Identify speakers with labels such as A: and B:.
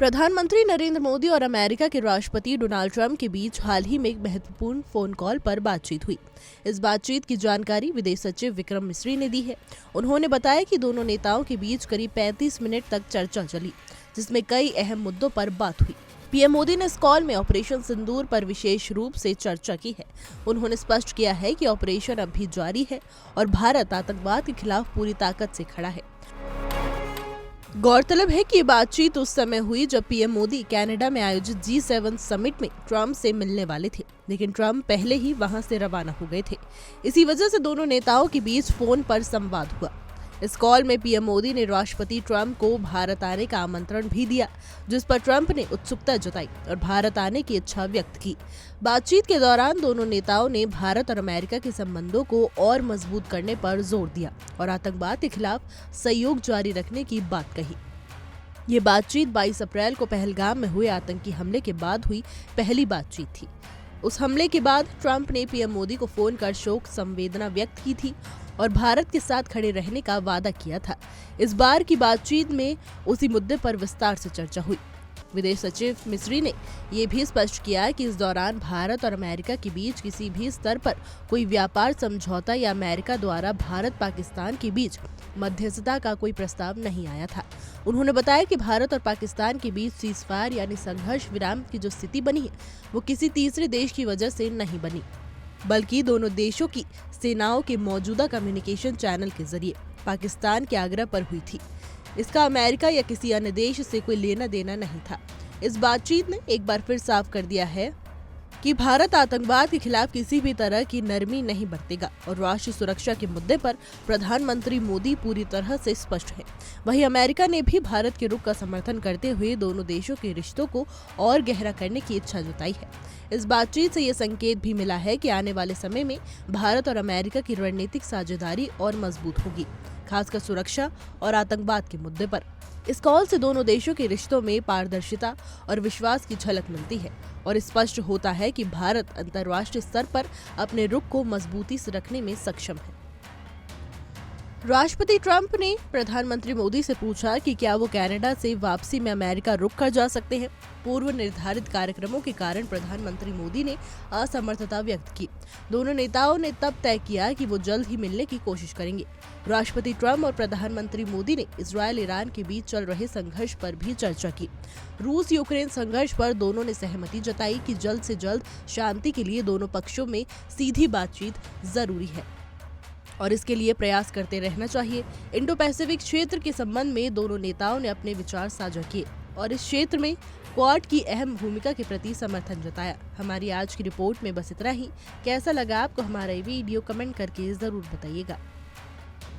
A: प्रधानमंत्री नरेंद्र मोदी और अमेरिका के राष्ट्रपति डोनाल्ड ट्रंप के बीच हाल ही में एक महत्वपूर्ण फोन कॉल पर बातचीत हुई। इस बातचीत की जानकारी विदेश सचिव विक्रम मिस्री ने दी है। उन्होंने बताया कि दोनों नेताओं के बीच करीब 35 मिनट तक चर्चा चली, जिसमें कई अहम मुद्दों पर बात हुई। पीएम मोदी ने इस कॉल में ऑपरेशन सिंदूर पर विशेष रूप से चर्चा की है। उन्होंने स्पष्ट किया है कि ऑपरेशन अब भी जारी है और भारत आतंकवाद के खिलाफ पूरी ताकत से खड़ा है। गौरतलब है कि ये बातचीत उस समय हुई जब पीएम मोदी कनाडा में आयोजित G7 समिट में ट्रंप से मिलने वाले थे, लेकिन ट्रंप पहले ही वहां से रवाना हो गए थे। इसी वजह से दोनों नेताओं के बीच फोन पर संवाद हुआ। इस कॉल में पीएम मोदी ने राष्ट्रपति ट्रंप को भारत आने का आमंत्रण भी दिया, जिस पर ट्रंप ने उत्सुकता जताई और भारत आने की इच्छा व्यक्त की। बातचीत के दौरान दोनों नेताओं ने भारत और अमेरिका के संबंधों को और मजबूत करने पर जोर दिया और आतंकवाद के खिलाफ सहयोग जारी रखने की बात कही। ये बातचीत 22 अप्रैल को पहलगाम में हुए आतंकी हमले के बाद हुई पहली बातचीत थी। उस हमले के बाद ट्रंप ने पीएम मोदी को फोन कर शोक संवेदना व्यक्त की थी और भारत के साथ खड़े रहने का वादा किया था। इस बार की बातचीत में उसी मुद्दे पर विस्तार से चर्चा हुई। विदेश सचिव मिस्री ने यह भी स्पष्ट किया कि इस दौरान भारत और अमेरिका के बीच किसी भी स्तर पर कोई व्यापार समझौता या अमेरिका द्वारा भारत पाकिस्तान के बीच मध्यस्थता का कोई प्रस्ताव नहीं आया था। उन्होंने बताया कि भारत और पाकिस्तान के बीच सीजफायर यानी संघर्ष विराम की जो स्थिति बनी है, वो किसी तीसरे देश की वजह से नहीं बनी, बल्कि दोनों देशों की सेनाओं के मौजूदा कम्युनिकेशन चैनल के जरिए पाकिस्तान के आग्रह पर हुई थी। इसका अमेरिका या किसी अन्य देश से कोई लेना देना नहीं था। इस बातचीत ने एक बार फिर साफ कर दिया है कि भारत आतंकवाद के खिलाफ किसी भी तरह की नरमी नहीं बरतेगा और राष्ट्रीय सुरक्षा के मुद्दे पर प्रधानमंत्री मोदी पूरी तरह से स्पष्ट है। वहीं अमेरिका ने भी भारत के रुख का समर्थन करते हुए दोनों देशों के रिश्तों को और गहरा करने की इच्छा जताई है। इस बातचीत से ये संकेत भी मिला है कि आने वाले समय में भारत और अमेरिका की रणनीतिक साझेदारी और मजबूत होगी, खासकर सुरक्षा और आतंकवाद के मुद्दे पर। इस कॉल से दोनों देशों के रिश्तों में पारदर्शिता और विश्वास की झलक मिलती है और स्पष्ट होता है कि भारत अंतर्राष्ट्रीय स्तर पर अपने रुख को मजबूती से रखने में सक्षम है। राष्ट्रपति ट्रंप ने प्रधानमंत्री मोदी से पूछा कि क्या वो कनाडा से वापसी में अमेरिका रुक कर जा सकते हैं। पूर्व निर्धारित कार्यक्रमों के कारण प्रधानमंत्री मोदी ने असमर्थता व्यक्त की। दोनों नेताओं ने तब तय किया कि वो जल्द ही मिलने की कोशिश करेंगे। राष्ट्रपति ट्रंप और प्रधानमंत्री मोदी ने इजरायल ईरान के बीच चल रहे संघर्ष पर भी चर्चा की। रूस यूक्रेन संघर्ष पर दोनों ने सहमति जताई कि जल्द से जल्द शांति के लिए दोनों पक्षों में सीधी बातचीत जरूरी है और इसके लिए प्रयास करते रहना चाहिए। इंडो पैसिफिक क्षेत्र के संबंध में दोनों नेताओं ने अपने विचार साझा किए और इस क्षेत्र में क्वाड की अहम भूमिका के प्रति समर्थन जताया। हमारी आज की रिपोर्ट में बस इतना ही। कैसा लगा आपको हमारा ये वीडियो, कमेंट करके जरूर बताइएगा।